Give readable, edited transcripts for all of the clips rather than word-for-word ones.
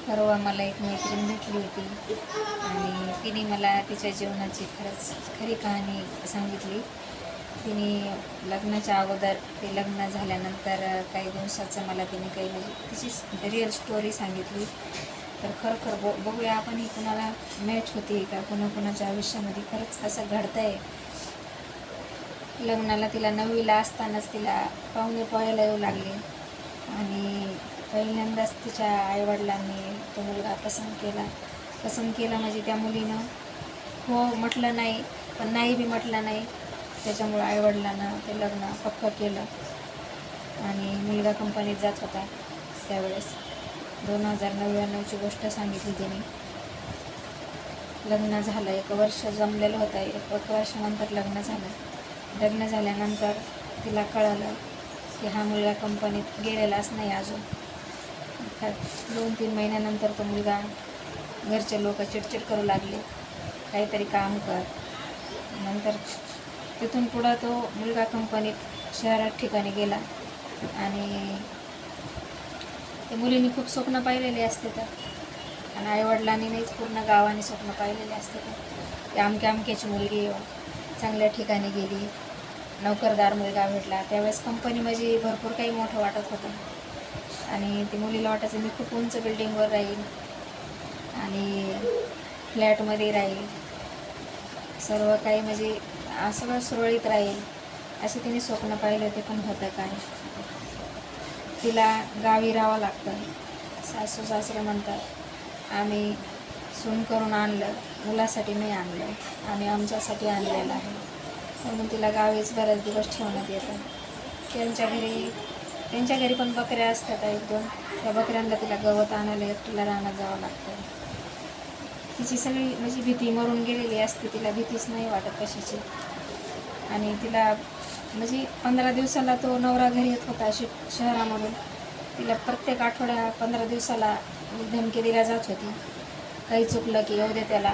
परवा मला एक मैत्रीण भेटली होती आणि तिने मला तिच्या जीवनाची खरी कहाणी सांगितली. तिने लग्नाच्या अगोदर ते लग्न झाल्यानंतर काही दिवसाचं मला तिने काही म्हणजे तिची रिअल स्टोरी सांगितली. तर खरोखर बघूया आपण ही कुणाला मॅच होती का, कुणाच्या आयुष्यामध्ये खरंच असं घडतं आहे. लग्नाला तिला 9वीला असतानाच तिला पाहुणे पळायला येऊ लागले आणि पहिल्यांदाच तिच्या आईवडिलांनी तो मुलगा पसंत केला म्हणजे त्या मुलीनं हो म्हटलं नाही, पण नाही बी म्हटलं नाही. त्याच्यामुळं आईवडिलांना ते लग्न पक्कं केलं आणि मुलगा कंपनीत जात होता त्यावेळेस. 2099ची गोष्ट सांगितली तिने. लग्न झालं, 1 वर्ष जमलेलं होतं. 1 वर्षानंतर लग्न झालं. लग्न झाल्यानंतर तिला कळलं की हा मुलगा कंपनीत गेलेलाच नाही अजून. 2-3 महिन्यानंतर तो मुलगा, घरचे लोक चिडचिड करू लागले, काहीतरी काम कर. नंतर तिथून पुढं तो मुलगा कंपनीत शहरात ठिकाणी गेला आणि त्या मुलीने खूप स्वप्न पाहिलेले असते तर, आणि आईवडिलांनी नाहीच पूर्ण गावाने स्वप्न पाहिलेले असते तर, की अमक्याची मुलगी चांगल्या ठिकाणी गेली, नोकरदार मुलगा भेटला. त्यावेळेस कंपनी म्हणजे भरपूर काही मोठं वाटत होतं आणि ती मुलीला वाटायचं मी खूप उंच बिल्डिंगवर राहील आणि फ्लॅटमध्ये राहील, सर्व काही म्हणजे सगळं सुरळीत राहील असे तिने स्वप्न पाहिले होते. पण होतं काय, तिला गावी राहावं लागतं. सासू सासरे म्हणतात आम्ही सून करून आणलं, मुलासाठी नाही आणलं, आम्ही आमच्यासाठी आणलेलं आहे. म्हणून तिला गावीच बरेच दिवस ठेवण्यात येतं. त्यांच्या घरी पण बकऱ्या असतात 1-2. त्या बकऱ्यांना तिला गवत आणायला एकटीला रानात जावं लागतं. तिची सगळी म्हणजे भीती मरून गेलेली असते, तिला भीतीच नाही वाटत कशाची. आणि तिला म्हणजे 15 दिवसाला तो नवरा घरी येत होता शहरामधून. तिला प्रत्येक 15 दिवसाला धमकी दिल्या जात होती, काही चुकलं की येऊ दे त्याला,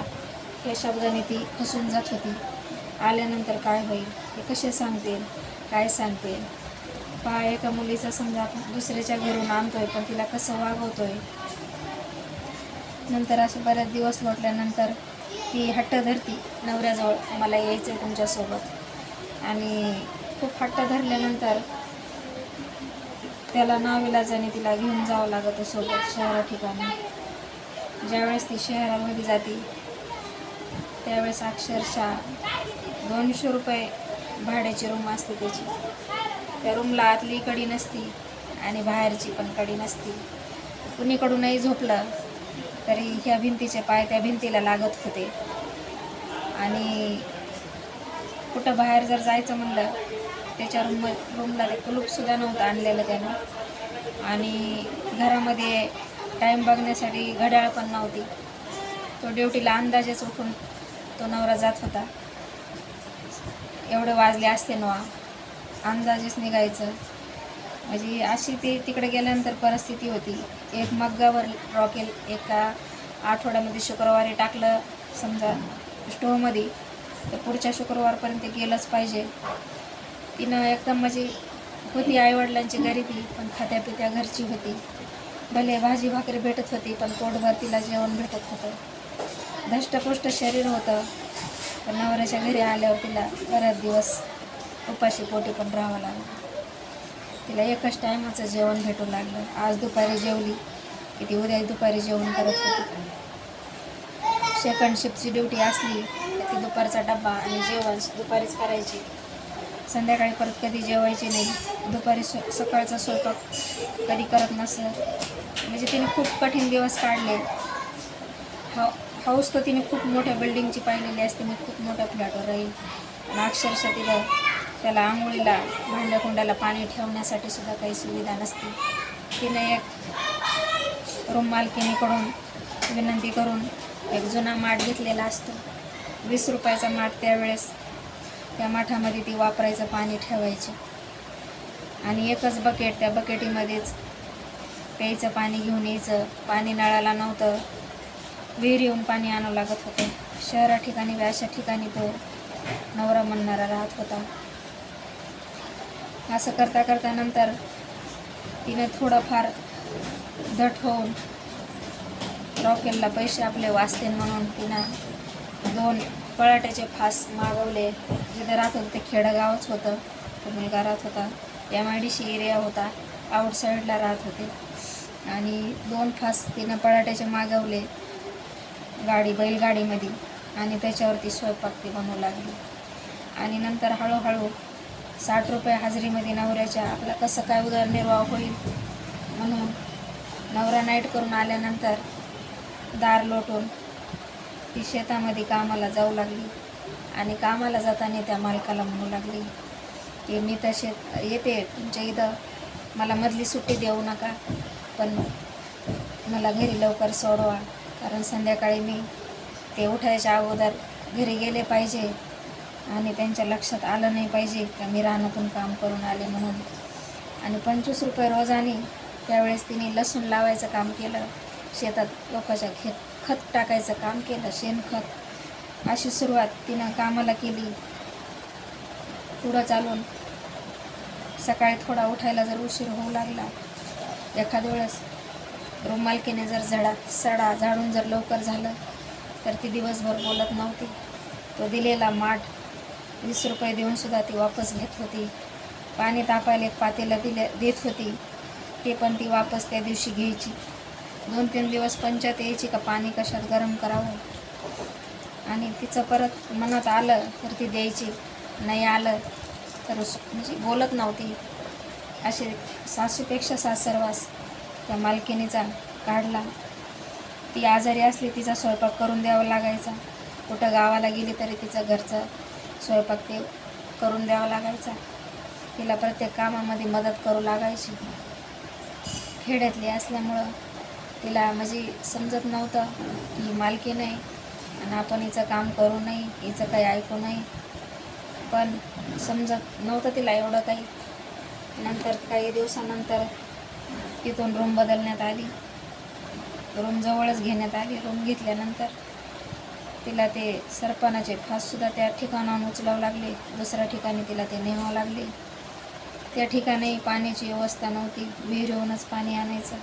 या शब्दाने ती फसून जात होती. आल्यानंतर काय होईल हे कसे सांगतील, काय सांगतील. पहा, एका मुलीचा समजा दुसऱ्याच्या घरून आणतोय पण तिला कसं वागवतोय. नंतर असे बरेच दिवस लोटल्यानंतर ती हट्ट धरती नवऱ्याजवळ, मला यायचं आहे तुमच्यासोबत. आणि खूप हट्ट धरल्यानंतर त्याला नाविलाजाने तिला घेऊन जावं लागतं सोबत शहरा ठिकाणी. ज्यावेळेस ती शहरामध्ये जाते त्यावेळेस अक्षरशः 200 रुपये भाड्याची रूम असते त्याची. त्या रूमला आतली कडी नसती आणि बाहेरची पण कडी नसती. कुणीकडूनही झोपलं तरी ह्या भिंतीचे पाय त्या भिंतीला लागत होते. आणि कुठं बाहेर जर जायचं म्हणलं त्याच्या रूमला ते कुलूपसुद्धा नव्हतं आणलेलं त्यानं. आणि घरामध्ये टाईम बघण्यासाठी घड्याळ पण नव्हती. तो ड्युटीला अंदाजेच उठून तो नवरा जात होता. एवढे वाजले असते ना, अंदाजेच निघायचं. म्हणजे अशी ती तिकडे गेल्यानंतर परिस्थिती होती. एक मग्गावर रॉकेल एका आठवड्यामध्ये शुक्रवारी टाकलं समजा स्टोवमध्ये, तर पुढच्या शुक्रवारपर्यंत गेलंच पाहिजे. तिनं एकदम म्हणजे होती आईवडिलांची गरिबी, पण खात्यापित्या घरची होती. भले भाजी भाकरी भेटत होती पण पोटभर तिला जेवण भेटत होतं. धष्टपुष्ट शरीर होतं. पण नवऱ्याच्या घरी आल्यावर तिला बऱ्याच दिवस उपाशी पोटी पण राहावं लागलं. तिला एकच टायमाचं जेवण भेटू लागलं. आज दुपारी जेवली की ती उद्या दुपारी जेवण करत होती. सेकंड शिफ्टची ड्युटी असली तर ती दुपारचा डब्बा आणि जेवण दुपारीच करायची. संध्याकाळी परत कधी जेवायची नाही. दुपारी सकाळचा स्वयंपाक कधी करत नसत. म्हणजे तिने खूप कठीण दिवस काढले. हाऊस तर तिने खूप मोठ्या बिल्डिंगची पाहिलेली असते, मी खूप मोठ्या फ्लॅटवर राहील. आणि अक्षरशः त्याला आंघोळीला भांड्याकुंड्याला पाणी ठेवण्यासाठी सुद्धा काही सुविधा नसते. तिने एक रूम मालकीणीकडून विनंती करून एक जुना माठ घेतलेला असतो, 20 रुपयाचा माठ. त्यावेळेस त्या माठामध्ये ती वापरायचं पाणी ठेवायची आणि एकच बकेट, त्या बकेटीमध्येच प्यायचं पाणी घेऊन यायचं. पाणी नळाला नव्हतं, विहीर येऊन पाणी आणावं लागत होतं. शहरा ठिकाणी व अशा ठिकाणी तो नवरा म्हणणारा राहत होता. असं करता करता नंतर तिने थोडंफार धट होऊन रॉकेलला पैसे आपले वाचतील म्हणून तिनं 2 पळाट्याचे फास मागवले. जिथे राहत होतं ते खेडगावच होतं. तो मुलगा राहत होता MIDC एरिया होता, आउटसाईडला राहत होते. आणि 2 फास तिनं पळाट्याचे मागवले बैलगाडीमध्ये आणि त्याच्यावरती स्वयंपाक ती बनवू लागली. आणि नंतर हळूहळू 60 रुपये हाजरीमध्ये नवऱ्याच्या आपला कसं काय उदरनिर्वाह होईल म्हणून नवरा नाईट करून आल्यानंतर दार लोटून ती शेतामध्ये कामाला जाऊ लागली. आणि कामाला जाताना त्या मालकाला म्हणू लागली की मी तसे येते तुमच्या इथं, मला मधली सुट्टी देऊ नका, पण मला घरी लवकर सोडवा, कारण संध्याकाळी मी ते उठायच्या अगोदर घरी गेले पाहिजे आणि त्यांच्या लक्षात आलं नाही पाहिजे का मी रानातून काम करून आले म्हणून. आणि 25 रुपये रोजाने त्यावेळेस तिने लसूण लावायचं काम केलं, शेतात लोकांच्या खत टाकायचं काम केलं, शेणखत. अशी सुरुवात तिनं कामाला केली. पुढं चालून सकाळी थोडा उठायला जर उशीर होऊ लागला, एखाद्या वेळेस रूम मालकीने जर सडा झाडून जर लवकर झालं तर ती दिवसभर बोलत नव्हती. तो दिलेला माठ 20 रुपये देऊनसुद्धा ती वापस घेत होती. पाणी तापायला एक पातेलं देत होती, ते पण ती वापस त्या दिवशी घ्यायची. 2-3 दिवस पंचायत यायची का पाणी कशात गरम करावं. आणि तिचं परत मनात आलं तर ती द्यायची, नाही आलं तर म्हणजे बोलत नव्हती. असे सासूपेक्षा सासरवास त्या मालकिनीचा काढला. ती आजारी असली तिचा स्वयंपाक करून द्यावा लागायचा. कुठं गावाला गेली तरी तिचा घरचा स्वयंपाक ते करून द्यावा लागायचा. तिला प्रत्येक कामामध्ये मदत करू लागायची. खेड्यातली असल्यामुळं तिला म्हणजे समजत नव्हतं की मालकी नाही आणि आपण हिचं काम करू नये, हिचं काही ऐकू नये. पण समजत नव्हतं तिला एवढं काही. नंतर काही दिवसानंतर तिथून रूम बदलण्यात आली, रूम जवळच घेण्यात आली. रूम घेतल्यानंतर तिला ते सरपणाचे फाससुद्धा त्या ठिकाणाहून उचलावं लागले. दुसऱ्या ठिकाणी तिला ते न्यावं लागले. त्या ठिकाणी पाण्याची व्यवस्था नव्हती, विहिरीहूनच पाणी आणायचं.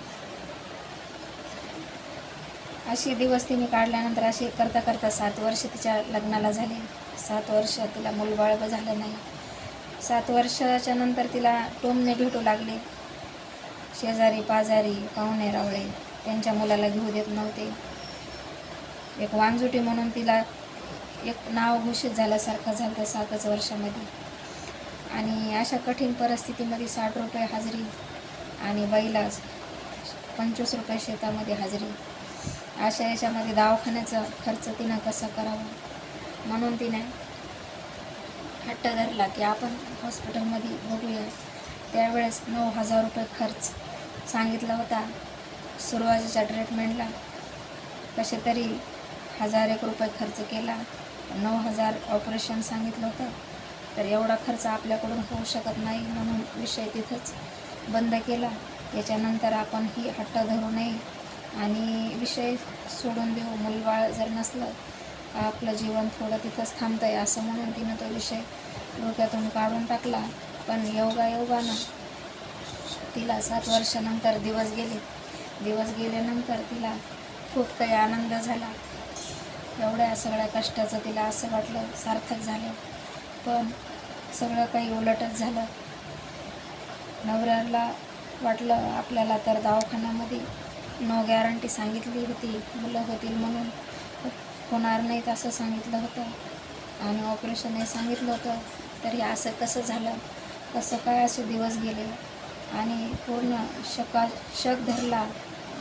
असे दिवस तिने काढल्यानंतर असे करता करता 7 वर्ष तिच्या लग्नाला झाले. 7 वर्ष तिला मूलबाळ झालं नाही. 7 वर्षाच्या नंतर तिला टोमणे भेटू लागले. शेजारी पाजारी पाहुणे रावळे त्यांच्या मुलाला घेऊ देत नव्हते. एक वांजुटी म्हणून तिला एक नाव घोषित झाल्यासारखं झालं 7च वर्षामध्ये. आणि अशा कठीण परिस्थितीमध्ये 60 रुपये हाजरी आणि बाईला 25 रुपये शेतामध्ये हाजरी, अशा याच्यामध्ये दवाखान्याचा खर्च तिनं कसा करावा म्हणून तिने हट्ट धरला की आपण हॉस्पिटलमध्ये बघूया. त्यावेळेस 9,000 रुपये खर्च सांगितला होता सुरुवातीच्या ट्रीटमेंटला. कसे तरी 1,001 रुपये खर्च केला. 9,000 ऑपरेशन सांगितलं होतं. तर एवढा खर्च आपल्याकडून होऊ शकत नाही म्हणून विषय तिथंच बंद केला. याच्यानंतर आपण ही हट्ट धरू नये आणि विषय सोडून देऊ. मुलबाळ जर नसलं तर आपलं जीवन थोडं तिथंच थांबतं आहे असं म्हणून तिनं तो विषय डोक्यातून काढून टाकला. पण योगायोगानं तिला 7 वर्षानंतर दिवस गेल्यानंतर तिला खूप काही आनंद झाला. एवढ्या सगळ्या कष्टाचं तिला असं वाटलं सार्थक झालं. पण सगळं काही उलटच झालं. नवऱ्याला वाटलं आपल्याला तर दवाखान्यामध्ये नो गॅरंटी सांगितली होती, मुलं होतील म्हणून, होणार नाहीत असं सांगितलं होतं आणि ऑपरेशनही सांगितलं होतं. तरी असं कसं झालं, कसं काय असे दिवस गेले आणि पूर्ण शक धरला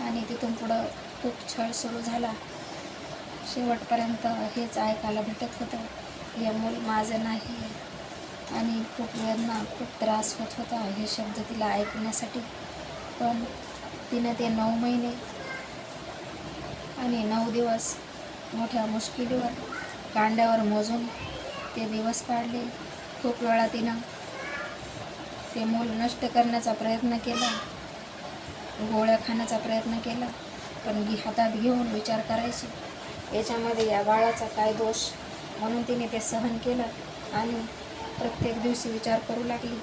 आणि तिथून पुढं खूप छळ सुरू झाला. शेवटपर्यंत हेच ऐकायला भेटत होतं, हे मूल माझं नाही आणि खूप वेदना, खूप त्रास होत होता हे शब्द तिला ऐकण्यासाठी. पण तिने ते 9 महिने आणि 9 दिवस मोठ्या मुश्किलीवर कांड्यावर मोजून ते दिवस काढले. खूप वेळा तिनं ते मूल नष्ट करण्याचा प्रयत्न केला, गोळ्या खाण्याचा प्रयत्न केला, पण हातात घेऊन विचार करायची याच्यामध्ये या बाळाचा काय दोष म्हणून तिने ते सहन केलं. आणि प्रत्येक दिवशी विचार करू लागली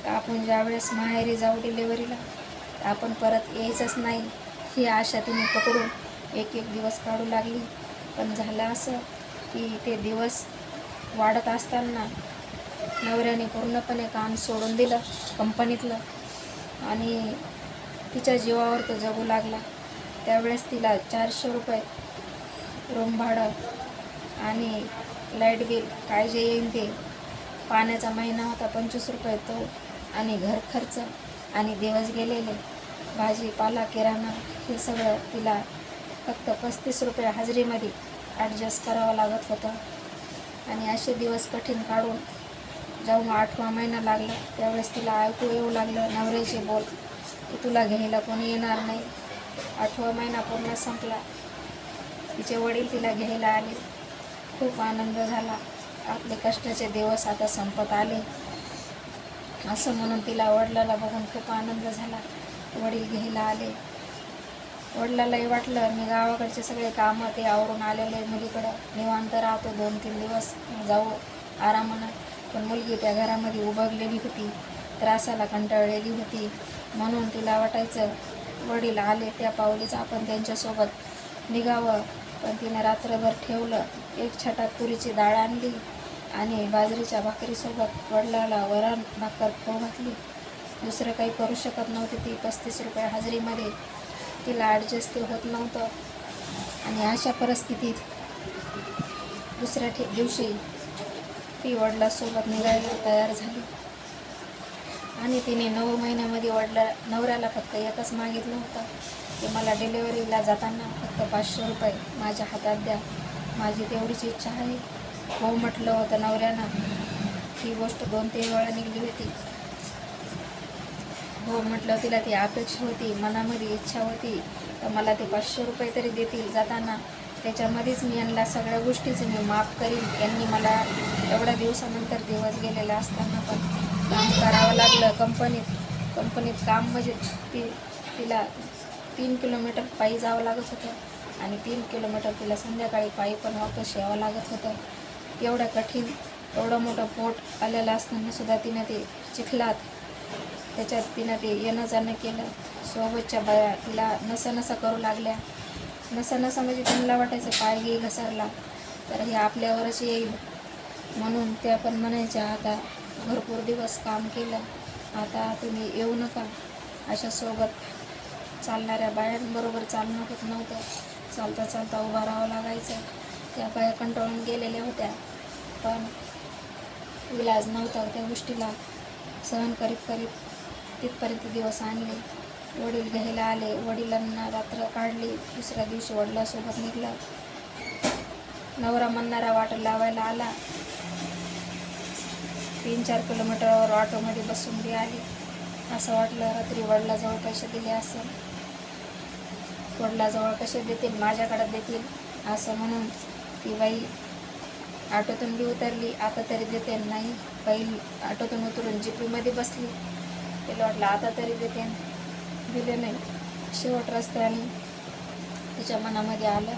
आपण ज्यावेळेस माहेरी जाऊ डिलेवरीला आपण परत यायचंच नाही ही आशा तिने पकडून एक एक दिवस काढू लागली. पण झालं असं की ते दिवस वाढत असताना नवऱ्याने पूर्णपणे काम सोडून दिलं कंपनीतलं आणि तिच्या जीवावर तो जगू लागला. त्यावेळेस तिला 400 रुपये रूम भाडं आणि लाईट बिल काय जे येईल ते, पाण्याचा महिना होता 25 रुपये तो, आणि घर खर्च आणि दिवस गेलेले भाजीपाला किराणा हे सगळं तिला फक्त 35 रुपये हजेरीमध्ये ॲडजस्ट करावं लागत होतं. आणि असे दिवस कठीण काढून जेव्हा 8वा महिना लागला त्यावेळेस तिला ऐकू येऊ लागलं नवऱ्याचे बोल की तुला घ्यायला कोणी येणार नाही. 8वा महिना पूर्ण संपला. तिचे वडील तिला घ्यायला आले. खूप आनंद झाला. आपले कष्टाचे दिवस आता संपत आले असं म्हणून तिला वडिलाला बघून खूप आनंद झाला. वडील घ्यायला आले. वडिलालाही वाटलं मी गावाकडचे सगळे कामं ते आवरून आलेले मुलीकडं, निवांत राहतो 2-3 दिवस जाऊ आरामानं. पण मुलगी त्या घरामध्ये उभगलेली होती, त्रासाला कंटाळलेली होती. म्हणून तिला वाटायचं वडील आले त्या पावलीच आपण त्यांच्यासोबत निघावं. पण तिने रात्रभर ठेवलं. एक छटाक तुरीची डाळ आणली आणि बाजरीच्या भाकरीसोबत वडिलाला वरण भाकर खाऊ घातली. दुसरं काही करू शकत नव्हती ती. 35 रुपये हजेरीमध्ये तिला ॲडजस्ट ते होत नव्हतं. आणि अशा परिस्थितीत दुसऱ्या दिवशी ती वडिलांसोबत निघायला तयार झाली. आणि तिने 9 महिन्यामध्ये नवऱ्याला फक्त एकच मागितलं होतं की मला डिलेवरीला जाताना फक्त 500 रुपये माझ्या हातात द्या, माझी तेवढीच इच्छा आहे. हो म्हटलं होतं नवऱ्यानं. ही गोष्ट 2-3 वेळा निघली होती. हो म्हटलं. तिला ती अपेक्षा होती, मनामध्ये इच्छा होती तर मला ते 500 रुपये तरी देतील जाताना. त्याच्यामध्येच मी यांना सगळ्या गोष्टीचं मी माफ करीन. यांनी मला एवढ्या दिवसानंतर दिवस गेलेला असताना पण काम करावं लागलं कंपनीत काम म्हणजे तिला 3 किलोमीटर पायी जावं लागत होतं आणि 3 किलोमीटर तिला संध्याकाळी पायी पण वापस यावं लागत होतं. एवढं कठीण, एवढं मोठं पोट आलेलं असतानासुद्धा तिनं ते चिखलात त्याच्यात तिनं ते येणं जाणं केलं. सोबतच्या बाया तिला नसा करू लागल्या. नसा म्हणजे त्यांना वाटायचं पाय घसरला तर हे आपल्यावरच येईल म्हणून त्या पण म्हणायच्या आता भरपूर दिवस काम केलं, आता तुम्ही येऊ नका. अशा सोबत चालणाऱ्या बायांबरोबर चालणं होत नव्हतं. चालता चालता उभा राहावं लागायचं. त्या बाया कंटाळून गेलेल्या होत्या पण इलाज नव्हता त्या गोष्टीला. सहन करीत तिथपर्यंत दिवस आणले. वडील घ्यायला आले. वडिलांना रात्र काढली. दुसऱ्या दिवशी वडिलांसोबत निघलं. नवरा म्हणणारा वाट लावायला आला. 3-4 किलोमीटरवर ऑटोमध्ये बसून बी आली. असं वाटलं रात्री वडिलाजवळ पैसे दिले असेल, वडिलाजवळ कसे देतील, माझ्याकडे देतील असं म्हणून ती बाई ऑटोतून बी उतरली. आता तरी देते नाही. पहिली ऑटोतून उतरून जीपीमध्ये बसली. तिला वाटलं आता तरी देते, दिले नाही. शेवट रस्त्याने तिच्या मनामध्ये आलं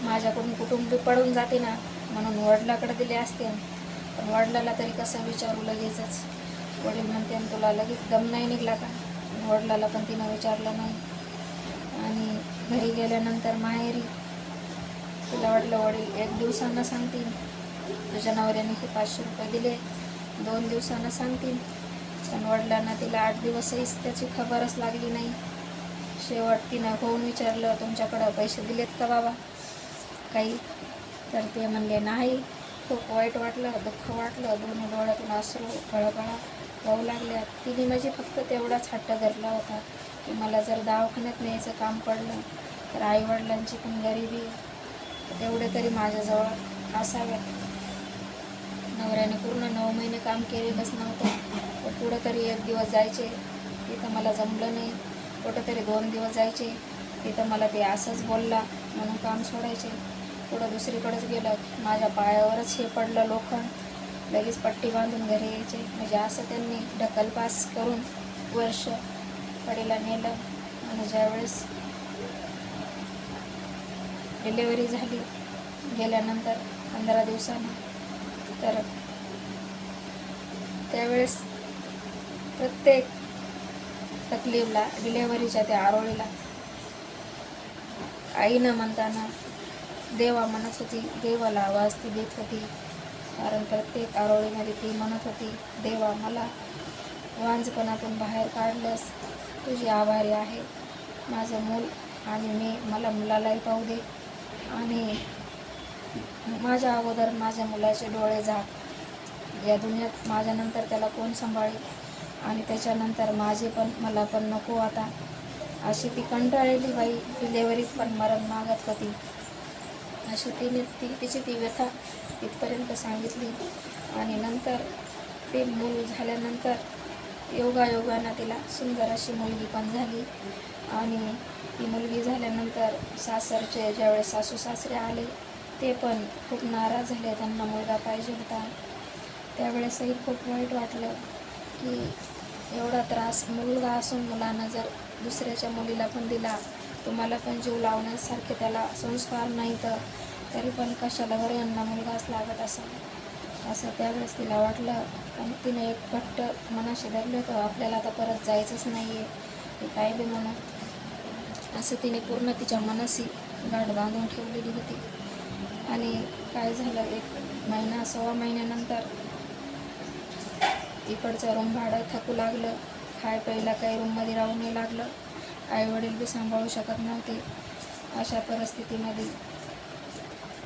माझ्याकडून कुटुंब पडून जाते ना म्हणून वडिलाकडे दिले असते. पण वडिलाला तरी कसं विचारू लगेचच. वडील म्हणते तुला लगेच दम नाही निघला का. वडिलाला पण तिनं विचारलं नाही. आणि घरी गेल्यानंतर माहेरी तिला वाटलं वडील 1 दिवसानं सांगतील, तुझ्या नवऱ्याने हे 500 रुपये दिले, 2 दिवसानं सांगतील. पण वडिलांना तिला 8 दिवसही त्याची खबरच लागली नाही. शेवट तिनं होऊन विचारलं तुमच्याकडं पैसे दिलेत का बाबा काही. तर ते म्हणले नाही. खूप वाईट वाटलं, दुःख वाटलं. दोन्ही डोळ्यातून अश्रू गळगळा वाहू लागल्या. तिने माझी फक्त तेवढाच हट्ट धरला होता की मला जर दवाखान्यात न्यायचं काम पडलं तर आईवडिलांची पण गरिबी तेवढे तरी माझ्याजवळ असाव्यात. नवऱ्याने पूर्ण 9 महिने काम केलेलंच नव्हतं. तर कुठं तरी 1 दिवस जायचे तिथं मला जमलं नाही, कुठं तरी 2 दिवस जायचे तिथं मला ते असंच बोलला म्हणून काम सोडायचे. पुढं दुसरीकडेच गेलं माझ्या पायावरच हे पडलं लोखंड, लगेच पट्टी बांधून घरी यायचे. म्हणजे असं त्यांनी ढकलपास करून वर्ष कडेला नेलं. आणि ज्यावेळेस डिलेवरी झाली गेल्यानंतर 15 दिवसांनी तर त्यावेळेस प्रत्येक तकलीफला डिलेवरीच्या त्या आरोळीला आई न म्हणताना देवा म्हणत होती, देवाला आवाज ती देत होती. कारण प्रत्येक आरोळीमध्ये ती म्हणत होती, देवा मला वांजपणातून बाहेर काढल्यास तुझी आभारी आहे. माझं मूल आणि मला मुलालाही पाहू दे आणि माझ्या अगोदर माझ्या मुलाचे डोळे झाक. या दुनियात माझ्यानंतर त्याला कोण सांभाळेल आणि त्याच्यानंतर मला पण नको आता. अशी ती कंटाळलेली बाई डिलेवरीत पण मरण मागत होती. अशी तिची ती व्यथा इथपर्यंत सांगितली. आणि नंतर ते मूल झाल्यानंतर योगायोगानं तिला सुंदर अशी मुलगी पण झाली. आणि ती मुलगी झाल्यानंतर सासरचे ज्यावेळेस सासू सासरे आले ते पण खूप नाराज झाले. त्यांना मुलगा पाहिजे होता. त्यावेळेसही खूप वाईट वाटलं की एवढा त्रास मुलगा असून मुलानं जर दुसऱ्याच्या मुलीला पण दिला, तुम्हाला पण जीव लावण्यासारखे त्याला संस्कार नाही तर तरी पण कशाला बरं यांना मुलगाच लागत असं त्यावेळेस तिला वाटलं. पण तिने एक घट्ट मनाशी धरलं होतं, आपल्याला आता परत जायचंच नाही आहे, ते काय बी म्हणत असं तिने पूर्ण तिच्या मनाशी गाठ बांधून ठेवलेली होती. आणि काय झालं, 1 महिना 1.25 महिन्यानंतर इकडचं रूम भाडं थकू लागलं. खाय प्यायला काही रूममध्ये राहू नाही लागलं. आईवडील बी सांभाळू शकत नव्हते. अशा परिस्थितीमध्ये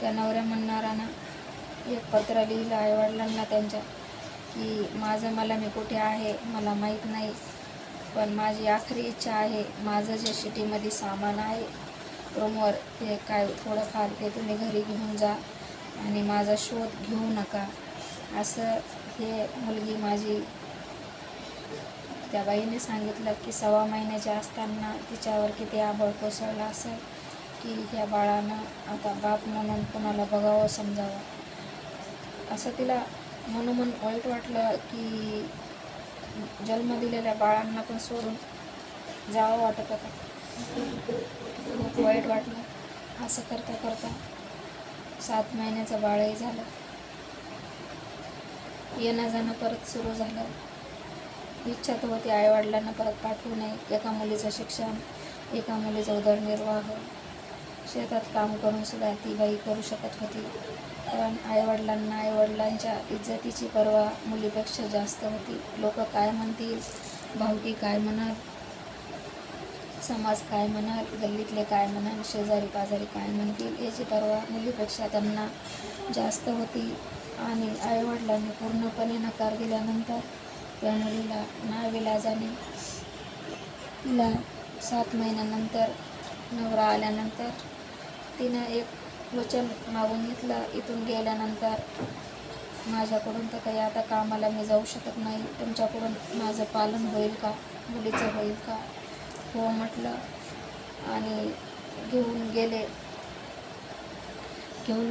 त्या नवऱ्या म्हणणारानं एक पत्र लिहिलं आईवडिलांना त्यांच्या की मला मी कुठे आहे मला माहीत नाही, पण माझी आखरी इच्छा आहे, माझं जे सिटीमध्ये सामान आहे रूमवर ते काय थोडंफार ते तुम्ही घरी घेऊन जा आणि माझा शोध घेऊ नका. असं हे मुलगी माझी त्या बाईने सांगितलं की 1.25 महिन्याच्या असताना तिच्यावर किती आबळ कोसळला असेल की ह्या बाळानं आता बाप म्हणून कोणाला बघावं समजावं. असं तिला म्हणून वाईट वाटलं की जन्म दिलेल्या बाळांना पण सोडून जावं वाटत होतं. खूप वाईट वाटलं. असं करता करता 7 महिन्याचं बाळही झालं. येणं जाणं परत सुरू झालं. इच्छा तर होती आईवडिलांना परत पाठवू नये. एका मुलीचं शिक्षण, एका मुलीचा उदरनिर्वाह, शेतात काम करून सुद्धा ती बाई करू शकत होती. पण आईवडिलांच्या इज्जतीची पर्वा मुलीपेक्षा जास्त होती. लोक काय म्हणतील, भावकी काय म्हणाल, समाज काय म्हणाल, गल्लीतले काय म्हणाल, शेजारी पाजारी काय म्हणतील याची पर्वा मुलीपेक्षा त्यांना जास्त होती. आणि आईवडिलांनी पूर्णपणे नकार दिल्यानंतर त्या मुलीला नाविलाजाने तिला 7 महिन्यानंतर नवरा आल्यानंतर तिनं एक वचन मागून घेतलं, इथून गेल्यानंतर माझ्याकडून तर काही आता कामाला मी जाऊ शकत नाही, तुमच्याकडून माझं पालन होईल का, मुलीचं होईल का? हो म्हटलं. आणि घेऊन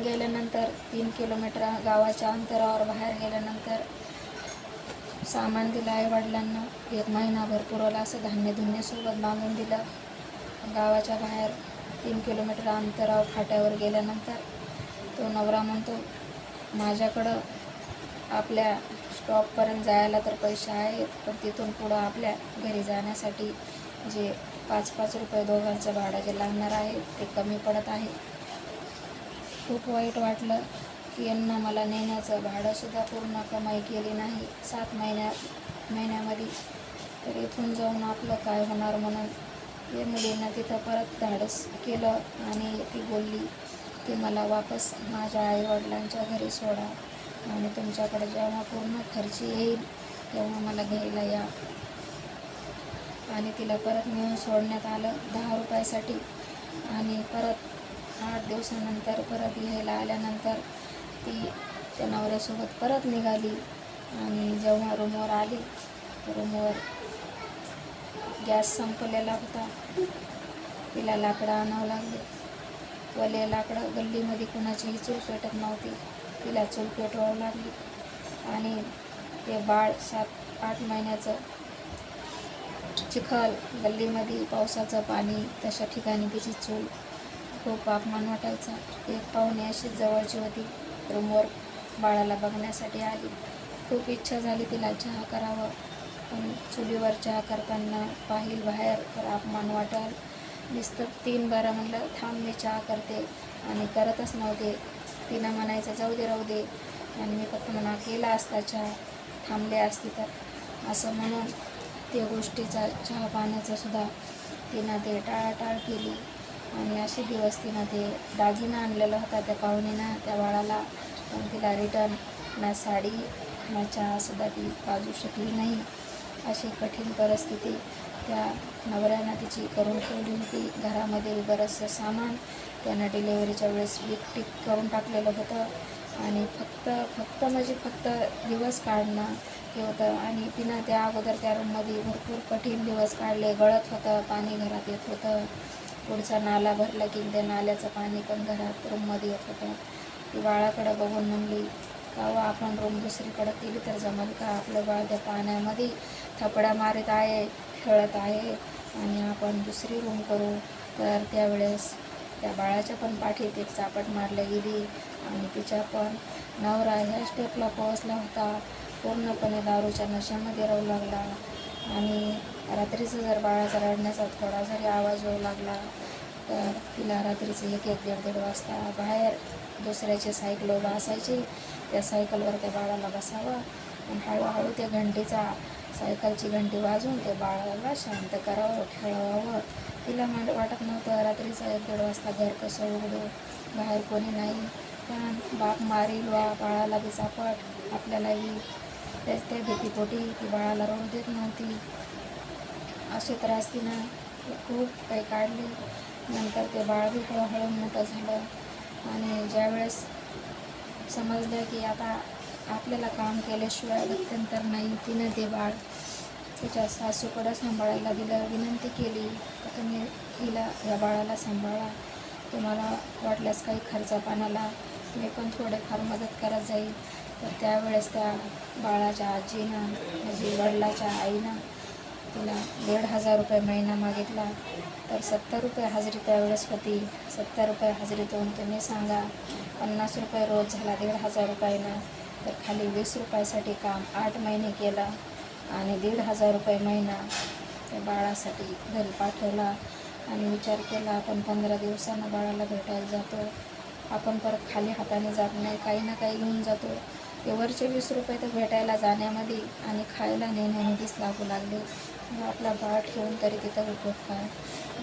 गेल्यानंतर 3 किलोमीटर गावाच्या अंतरावर बाहेर गेल्यानंतर सामान दिलं आईवडिलांना. 1 महिनाभर पुरवलं असं धान्य बांधून दिलं. गावाच्या बाहेर 3 किलोमीटर अंतरावर फाट्यावर गेल्यानंतर तो नवरा म्हणतो, माझ्याकडं आपल्या स्टॉपपर्यंत जायला तर पैसे आहेत, पण तिथून पुढं आपल्या घरी जाण्यासाठी जे 5-5 रुपये दोघांचं भाडं जे लागणार आहे ते कमी पडत आहे. खूप वाईट वाटलं की यांना मला नेण्याचं भाडंसुद्धा पूर्ण कमाई केली नाही 7 महिन्यामध्ये. तर इथून जाऊन आपलं काय होणार म्हणून या मुलीनं तिथं परत धाडस केलं आणि ती बोलली की मला वापस माझ्या आईवडिलांच्या घरी सोडा आणि तुमच्याकडे जेव्हा पूर्ण खर्च येईल तेव्हा मला घ्यायला या. आणि तिला परत नेऊन सोडण्यात आलं 10 रुपयासाठी. आणि परत 8 दिवसानंतर परत घ्यायला आल्यानंतर ती त्या नवऱ्यासोबत परत निघाली. आणि जेव्हा रूमवर आली तर रूमवर गॅस संपलेला होता. तिला लाकडं आणावं लागले. वले लाकडं, गल्लीमध्ये कुणाचीही चूल पेटत नव्हती, तिला चूल पेटवावं लागली. आणि ते बाळ 7-8 महिन्याचं चिखल, गल्लीमध्ये पावसाचं पाणी, तशा ठिकाणी तिची चूल, खूप अपमान वाटायचा. एक पाहुणी अशीच जवळची होती, रूमवर बाळाला बघण्यासाठी आली. खूप इच्छा झाली तिला चहा करावं, पण चुलीवर चहा करताना पाहिल बाहेर तर अपमान वाटेल नुसतं 3 बारा म्हणलं थांब मी चहा करते आणि करतच नव्हते. तिनं म्हणायचं जाऊ दे राहू दे आणि मी फक्त म्हणा केला असता चहा, थांबले असते तर असं म्हणून त्या गोष्टीचा चहा पाण्याचं सुद्धा तिनं ते टाळाटाळ केली. आणि असे दिवस तिनं ते दागिना आणलेला होता त्या पाहुणीनं त्या बाळाला, पण तिला रिटर्न ना साडी ना चहासुद्धा ती पाजू शकली नाही. अशी कठीण परिस्थिती त्या नवऱ्यानं तिची करून ठेवली होती. घरामध्ये बरंचसं सामान त्यानं डिलेवरीच्या वेळेस टिक करून टाकलेलं होतं आणि फक्त म्हणजे फक्त दिवस काढणं हे होतं. आणि तिनं त्या अगोदर त्या रूममध्ये भरपूर कठीण दिवस काढले. गळत होतं, पाणी घरात येत होतं, पुढचा नाला भरला की त्या नाल्याचं पाणी पण घरात रूममध्ये येत होतं. ती बाळाकडं बघून म्हणली कावा आपण रूम दुसरीकडं केली तर जमल का? आपलं बाळ त्या पाण्यामध्ये थपडा मारत आहे, खेळत आहे आणि आपण दुसरी रूम करू. तर त्यावेळेस त्या बाळाच्या पण पाठीत एक चापट मारल्या गेली आणि तिच्या पण नवरा ह्या स्टेपला पोहोचला होता, पूर्णपणे दारूच्या नशेमध्ये राहू लागला. आणि रात्रीचं जर बाळाचा रडण्याचा थोडा जरी आवाज येऊ लागला तर तिला रात्रीचं 1-1, 1:30 वाजता बाहेर दुसऱ्याचे सायकल उभा असायची, त्या सायकलवर त्या बाळाला बसावं आणि हळूहळू त्या घंटीचा सायकलची घंटी वाजवून त्या बाळाला शांत करावं, खेळवावं. तिला वाटत नव्हतं रात्रीचं 1-1:30 वाजता घर कसं उघडू, बाहेर कोणी नाही, पण बाप मारील वा बाळाला बी चापट आपल्यालाही. त्या भीतीपोटी ती बाळाला रडू देत नव्हती. असे त्रास तिनं खूप काही काढले. नंतर ते बाळ बी हळूहळू मोठं झालं आणि ज्यावेळेस समजलं की आता आपल्याला काम केल्याशिवाय गत्यंतर नाही, तिनं ते बाळ तिच्या सासूकडं सांभाळायला दिलं. विनंती केली तर तुम्ही हिला या बाळाला सांभाळा, तुम्हाला वाटल्यास काही खर्चापाण्याला मी पण थोडेफार मदत करत जाईल. तर त्यावेळेस त्या बाळाच्या आजीनं म्हणजे वडिलाच्या आईनं तिला 1,500 रुपये महिना मागितला. तर 70 रुपये हजेरी त्यावेळेस होती. 70 रुपये हजेरीतून तुम्ही सांगा 50 रुपये रोज झाला 1,500 रुपयानं. तर खाली 20 रुपयासाठी काम 8 महिने केलं आणि 1,500 रुपये महिना त्या बाळासाठी घरी पाठवला. आणि विचार केला आपण 15 दिवसानं बाळाला भेटायला जातो, आपण परत खाली हाताने जात नाही, काही ना काही घेऊन जातो. ते वरचे 20 रुपये तर भेटायला जाण्यामध्ये आणि खायला नेण्यामध्येच लागू लागले. आपला बाळ ठेवून तरी तिथं उपयोग काय?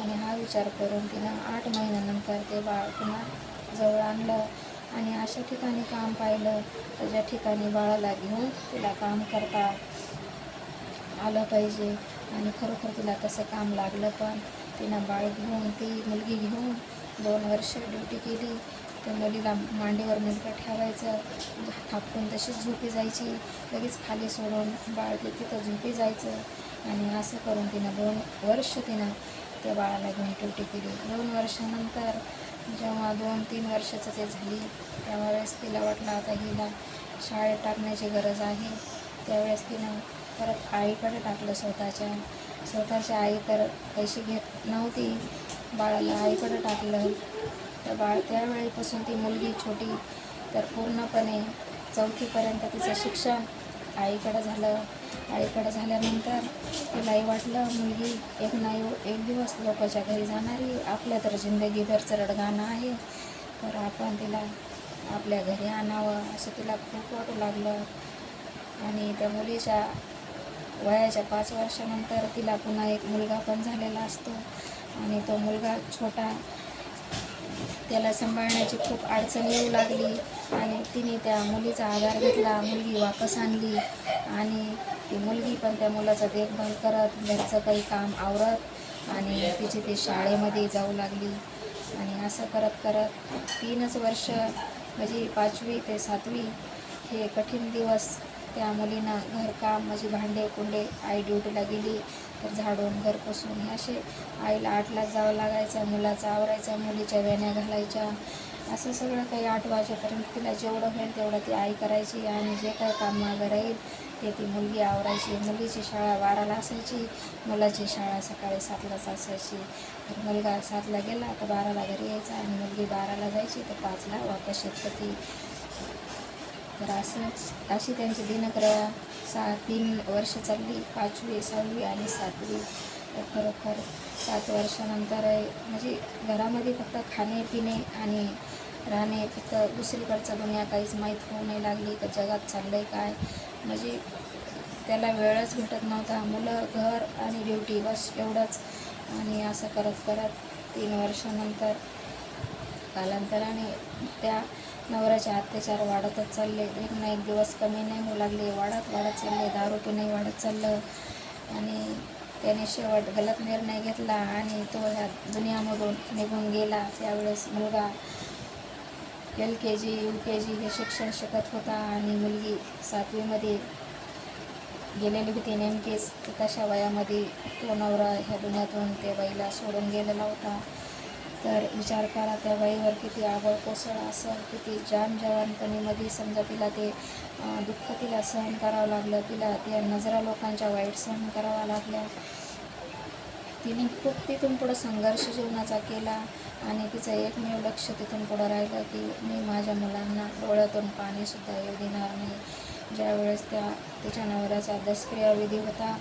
आणि हा विचार करून तिनं 8 महिन्यानंतर ते बाळ पुन्हा जवळ आणलं आणि अशा ठिकाणी काम पाहिलं तर ज्या ठिकाणी बाळाला घेऊन तिला काम करता आलं पाहिजे. आणि खरोखर तिला तसं काम लागलं. पण तिनं बाळ घेऊन ती मुलगी घेऊन 2 वर्ष ड्युटी केली. त्या मुलीला मांडीवर मुलगा ठेवायचं, थापटून तशीच झोपी जायची, लगेच खाली सोडून बाळ ते तिथं झोपी जायचं. आणि असं करून तिनं 2 वर्ष तिनं त्या बाळाला घेऊन ड्युटी केली. 2 वर्षानंतर जेव्हा 2-3 वर्षाचं ते झाली त्यावेळेस तिला वाटलं आता हिला शाळेत टाकण्याची गरज आहे. त्यावेळेस तिनं परत आईकडे टाकलं. स्वतःच्या आई तर पैसे घेत नव्हती, बाळाला आईकडे टाकलं. तर बाळ त्यावेळेपासून ती मुलगी छोटी तर पूर्णपणे 4थीपर्यंत तिचं शिक्षण आईकडं झालं. आईकडं झाल्यानंतर तिलाही वाटलं मुलगी एक नाही एक दिवस लोकांच्या घरी जाणारी, आपल्या तर जिंदगीभरचं रडगाणं आहे, तर आपण तिला आपल्या घरी आणावं असं तिला खूप वाटू लागलं. आणि त्या मुलीच्या वयाच्या 5 वर्षानंतर तिला पुन्हा एक मुलगा पण झालेला असतो आणि तो मुलगा छोटा, त्याला सांभाळण्याची खूप अडचण येऊ लागली आणि तिने त्या मुलीचा आधार घेतला. मुलगी वापस आणली आणि ती मुलगी पण त्या मुलाचा देखभाल करत, घरचं काही काम आवरत आणि तिची ती शाळेमध्ये जाऊ लागली. आणि असं करत करत 3च वर्ष म्हणजे 5वी ते 7वी हे कठीण दिवस त्या मुलीनं घरकाम म्हणजे भांडे कुंडे, आई ड्युटीला गेली तर झाडून घर पुसून हे असे आईला 8लाच जावं लागायचं, मुलाचं आवरायचं, मुलीच्या वेण्या घालायच्या, असं सगळं काही 8 वाजेपर्यंत तिला जेवढं होईल तेवढं ती आई करायची. आणि जे काही काम मागं राहील ते ती मुलगी आवरायची. मुलीची शाळा 12ला असायची, मुलाची शाळा सकाळी 7लाच असायची. तर मुलगा 7ला गेला तर 12ला घरी यायचा आणि मुलगी 12ला जायची तर 5ला वापस येत होती. तर अशी त्यांची दिनक्रम 3 वर्ष चालली, 5वी, 6वी आणि 7वी. तर खरोखर 7 वर्षानंतर म्हणजे घरामध्ये फक्त खाणे पिणे आणि राहणे, फक्त दुसरीकडचं दुनिया काहीच माहीत होऊ नाही लागली तर जगात चाललं आहे काय, म्हणजे त्याला वेळच भेटत नव्हता. मुलं, घर आणि ड्युटी बस एवढंच. आणि असं करत करत 3 वर्षानंतर कालांतराने त्या नवऱ्याचे अत्याचार वाढतच चालले. एक ना एक दिवस कमी नाही होऊ लागले, वाढत चालले. दारू पिणे वाढत चाललं आणि त्याने शेवट गलत निर्णय घेतला आणि तो ह्या दुनियामधून निघून गेला. त्यावेळेस मुलगा LKG UKG हे शिक्षण शिकत होता आणि मुलगी 7वीमध्ये गेलेली होती नेमकीच. तशा वयामध्ये तो नवरा ह्या दुनियातून त्या बाईला सोडून गेलेला होता. तर विचार करा त्या बाईवर किती आबळ कोसळ असं, किती जवानपणीमध्ये समजा तिला ते दुःख तिला सहन करावं लागलं, तिला त्या नजरा लोकांच्या वाईट सहन करावा लागल्या. तिने खूप तिथून पुढं संघर्ष जीवनाचा केला आणि तिचं एकमेव लक्ष तिथून पुढं राहिलं की मी माझ्या मुलांना डोळ्यातून पाणीसुद्धा येऊ देणार नाही. ज्यावेळेस तिच्या नवऱ्याचा दशक्रियाविधी होता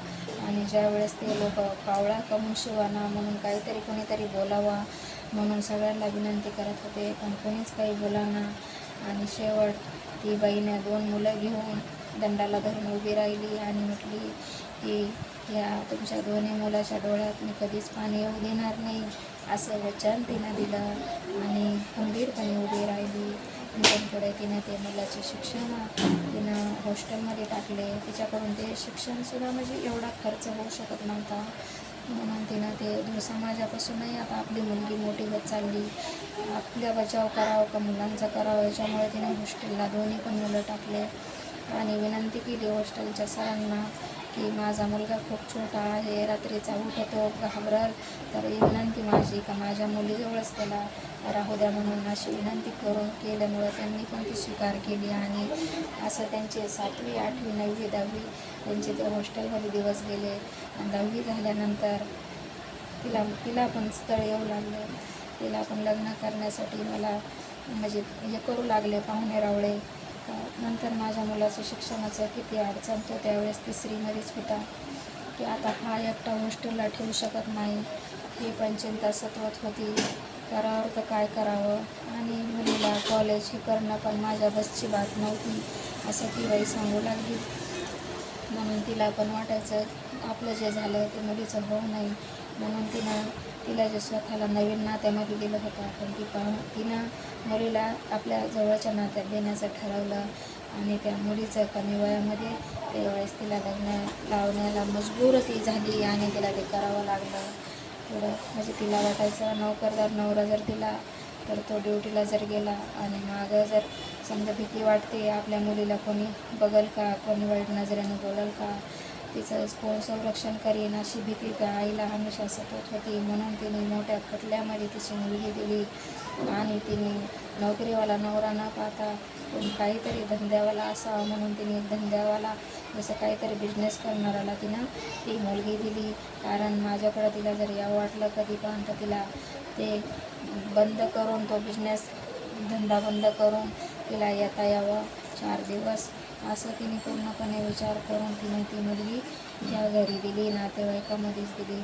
आणि ज्यावेळेस ते लोक कावळा कमून शिवाना म्हणून काहीतरी कोणीतरी बोलावा म्हणून सगळ्यांना विनंती करत होते, पण कोणीच काही बोलाना. आणि शेवट ती बाईने 2 मुलं घेऊन दंडाला धरून उभी राहिली आणि म्हटली की या तुमच्या दोन्ही मुलाच्या डोळ्यात मी कधीच पाणी येऊ देणार नाही असं वचन तिनं दिलं आणि खंबीरपणे उभी राहिली. तिथून पुढे तिनं ते मुलाचे शिक्षण तिनं हॉस्टेलमध्ये टाकले. तिच्याकडून ते शिक्षणसुद्धा म्हणजे एवढा खर्च होऊ शकत नव्हता म्हणून तिनं ते समाजापासूनही आता आपली मुलगी मोठी होत चालली, आपल्या बचाव करावं का मुलांचा करावं याच्यामुळे तिने हॉस्टेलला दोन्ही पण मुलं टाकले आणि विनंती केली हॉस्टेलच्या सरांना की माझा मुलगा खूप छोटा आहे, रात्रीचा उठतो, घाबरल, तर विनंती माझी का माझ्या मुलीजवळच त्याला राहू द्या म्हणून अशी विनंती करून केल्यामुळं त्यांनी पण ती स्वीकार केली. आणि असं त्यांचे 7वी 8वी 9वी 10वी त्यांचे ते हॉस्टेलमध्ये दिवस गेले. आणि 10वी झाल्यानंतर तिला पण स्थळ येऊ लागले, तिला पण लग्न करण्यासाठी मला म्हणजे हे करू लागले पाहुणे रावळे. नंतर माझ्या मुलाचं शिक्षणाचं किती अडचण, तो त्यावेळेस 3रीमध्येच होता की आता हा एकटा हॉस्टेलला ठेवू शकत नाही, ही पण चिंता सतवत होती, करावं तर काय करावं. आणि मुलीला कॉलेज हे करणं पण माझ्या बसची बात नव्हती असं ती बाई सांगू लागली. म्हणून तिला पण वाटायचं आपलं जे झालं ते मुलीचं होऊ नये म्हणून तिला जे स्वतःला नवीन नात्यामध्ये दिलं होतं पण तिनं मुलीला आपल्या जवळच्या नात्यात देण्याचं ठरवलं. आणि त्या मुलीचं कमी वयामध्ये त्यावेळेस तिला लग्न लावण्याला मजबूर ती झाली आणि तिला ते करावं लागलं. थोडं म्हणजे तिला वाटायचं नोकरदार नवरा जर दिला तर तो ड्युटीला जर गेला आणि मागं जर समजा भीती वाटते आपल्या मुलीला कोणी बघल का, कोणी वाईट नजरेने बोलल का, तिचं कोण संरक्षण करीन अशी भीती त्या आईला हमेशा सतत होती. म्हणून तिने मोठ्या खटल्यामध्ये तिची मुलगी दिली आणि तिने नोकरीवाला नवरा न पाहता पण काहीतरी धंद्यावाला असावा म्हणून तिने धंद्यावाला जसं काहीतरी बिझनेस करणाऱ्याला तिनं ती मुलगी दिली. कारण माझ्याकडं तिला जर यावं वाटलं कधी पण तर तिला ते बंद करून तो बिझनेस धंदा बंद करून तिला येता यावं 4 दिवस असं तिने पूर्णपणे विचार करून तिने ती मुलगी ह्या घरी दिली, नातेवाईकामध्येच दिली.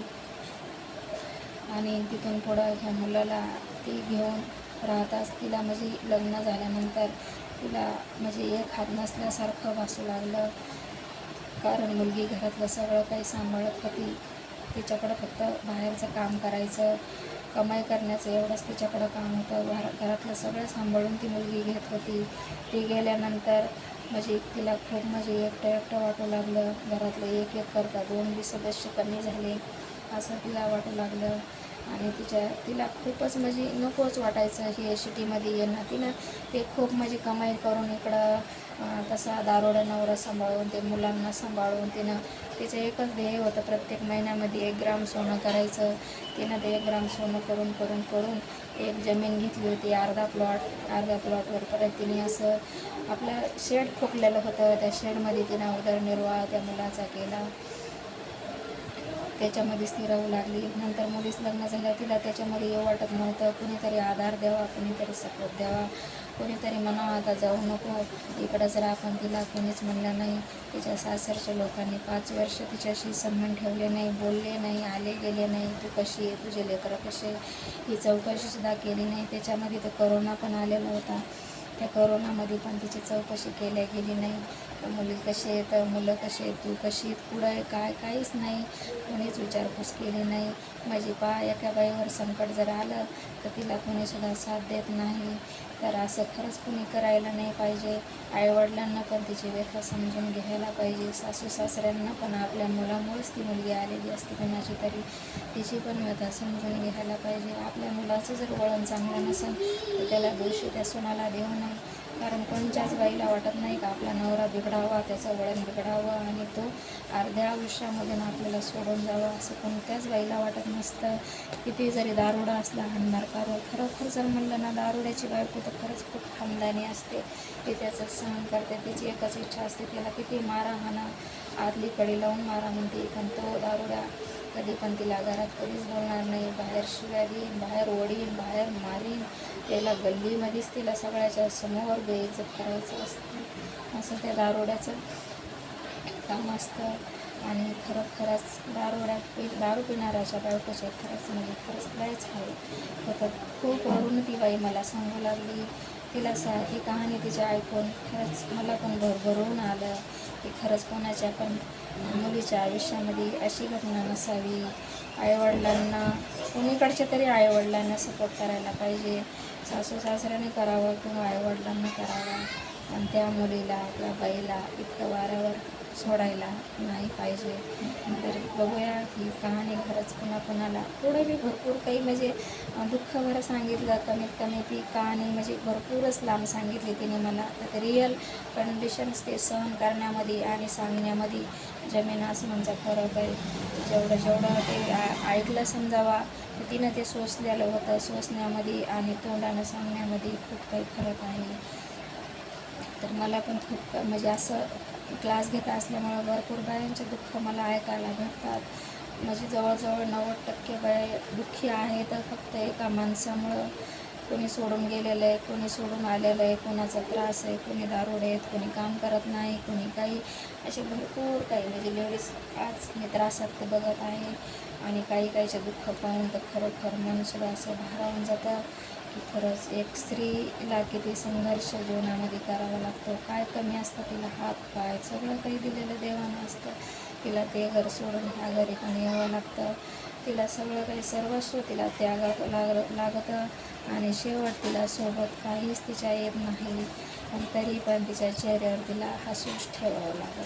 आणि तिथून पुढं ह्या मुलाला ती घेऊन राहताच तिला म्हणजे लग्न झाल्यानंतर तिला म्हणजे एक हात नसल्यासारखं भासू लागलं. कारण मुलगी घरातलं सगळं काही सांभाळत होती, तिच्याकडं फक्त बाहेरचं काम करायचं, कमाई करण्याचं एवढंच तिच्याकडं काम होतं. घरातलं सगळं सांभाळून ती मुलगी घेत होती. ती गेल्यानंतर म्हणजे तिला खूप म्हणजे एकटं वाटू लागलं. घरातलं एक करता 2 सदस्य कमी झाले असं तिला वाटू लागलं. आणि तिला खूपच म्हणजे नकोच वाटायचं हे सिटीमध्ये येणं. तिनं ते खूप म्हणजे कमाई करून इकडं तसा दारोडा नवरा सांभाळून ते मुलांना सांभाळून तिचं एकच ध्येय होतं प्रत्येक महिन्यामध्ये 1 ग्राम सोनं करायचं. तिनं ते 1 ग्राम सोनं करून एक जमीन घेतली होती, अर्धा प्लॉटवर परत तिने असं आपलं शेड ठोकलेलं होतं. त्या शेडमध्ये तिनं उदरनिर्वाह त्या मुलाचा केला, त्याच्यामध्येच ती राहू लागली. नंतर मुलीच लग्न झालं, तिला त्याच्यामध्ये येऊ वाटत नव्हतं. कुणीतरी आधार द्यावा, कुणीतरी सपोर्ट द्यावा, कोणीतरी म्हणावं आता जाऊ नको इकडंच राहा, पण तिला कोणीच म्हणलं नाही. तिच्या सासरच्या लोकांनी 5 वर्ष तिच्याशी संबंध ठेवले नाही, बोलले नाही, आले गेले नाही. तू कशी आहे, तुझे लेकरं कसे, ही चौकशीसुद्धा केली नाही. त्याच्यामध्ये तर करोना पण आलेला होता. त्या करोनामध्ये पण तिची चौकशी केल्या गेली नाही. मुली कशी आहे, तर मुलं कसे आहेत, तू कशी आहेत, पुढं आहे काय, काहीच नाही. कोणीच विचारपूस केली नाही. माझी एका बाईवर संकट जर आलं तर तिला कोणीसुद्धा साथ देत नाही. तर असं खरंच कुणी करायला नाही पाहिजे. आईवडिलांना पण तिची व्यथा समजून घ्यायला पाहिजे. सासू सासऱ्यांना पण आपल्या मुलामुळेच ती मुलगी आलेली असते कोणाची तरी, तिची पण व्यथा समजून घ्यायला पाहिजे. आपल्या मुलाचं जर वळण चांगलं नसेल तर त्याला दोषी त्या सुनाला देऊ नये. कारण कोणत्याच बाईला वाटत नाही का आपला नवरा बिघडावा, त्याचं वळण बिघडावं आणि तो अर्ध्या आयुष्यामधून आपल्याला सोडून जावं, असं कोणत्याच बाईला वाटत नसतं. किती जरी दारुडा असला हाणमार करो, खरोखर जर म्हणलं ना दारुड्याची बायको तर खरंच खूप खानदानी असते. ती त्याचं सहन करते. तिची एकच इच्छा असते त्याला किती मारा हाणा, आतली कडी लावून मारा म्हणते, पण तो दारुड्या कधी पण तिला घरात कधीच बोलणार नाही. बाहेर शिव्या देईन, बाहेर ओढीन, बाहेर मारीन, त्याला गल्लीमध्येच तिला सगळ्याच्या समोर बेइज्जत करायचं असतं. असं त्या दारुड्याचं काम असतं. आणि खरंच दारू पिणाऱ्याच्या बायकोचे खरंच लयच आहे होतं. खूप वरून ती बाई मला सांगू लागली. तिला ही कहाणी तिच्या ऐकून खरंच मला पण भरभरून आलं की खरंच कोणाच्या पण मुलीच्या आयुष्यामध्ये अशी घटना नसावी. आईवडिलांना, कोणीकडच्या तरी आईवडिलांना सपोर्ट करायला पाहिजे. सासू सासऱ्याने करावं किंवा आईवडिलांना करावं, आणि त्या मुलीला, त्या बाईला इतकं वाऱ्यावर सोडायला नाही पाहिजे. तर बघूया ही कहाणी खरंच कुणाला थोडं बी भरपूर काही म्हणजे दुःख बरं सांगितलं. कमीत कमी ती कहाणी म्हणजे भरपूरच लांब सांगितली तिने मला. तर रिअल कंडिशन्स ते सहन करण्यामध्ये आणि सांगण्यामध्ये जमीन आसमानचा फरक आहे. जेवढं ते ऐकलं समजावा तर तिनं ते सोसलेलं होतं. सोसण्यामध्ये आणि तोंडानं सांगण्यामध्ये खूप काही फरक आहे. तर मला पण खूप म्हणजे असं क्लास घेत असल्यामुळं भरपूर बायांचे दुःख मला ऐकायला भेटतात. म्हणजे जवळजवळ 90% बाया दुःखी आहे तर फक्त एका माणसामुळं. कोणी सोडून गेलेलं आहे, कोणी सोडून आलेलं आहे, कोणाचा त्रास आहे, कोणी दारुडे आहेत, कोणी काम करत नाही, कोणी काही, असे भरपूर काही म्हणजे लेडीज आज मी त्रासात ते बघत आहे. आणि काहीचे दुःख पाहून तर खरोखर मनसुद्धा असं भारावून जातं की खरंच एक स्त्रीला किती संघर्ष जीवनामध्ये करावा लागतो. काय कमी असतं तिला, हात पाय सगळं काही दिलेलं देवानं असतं. तिला ते घर सोडून ह्या घरी पण यावं लागतं. तिला सगळं काही सर्वस्व तिला त्यागावं लागतं. आणि शेवट तिला सोबत काहीच तिच्या येत नाही, पण तरी पण तिच्या चेहऱ्यावर तिला हसूच ठेवावं लागतं.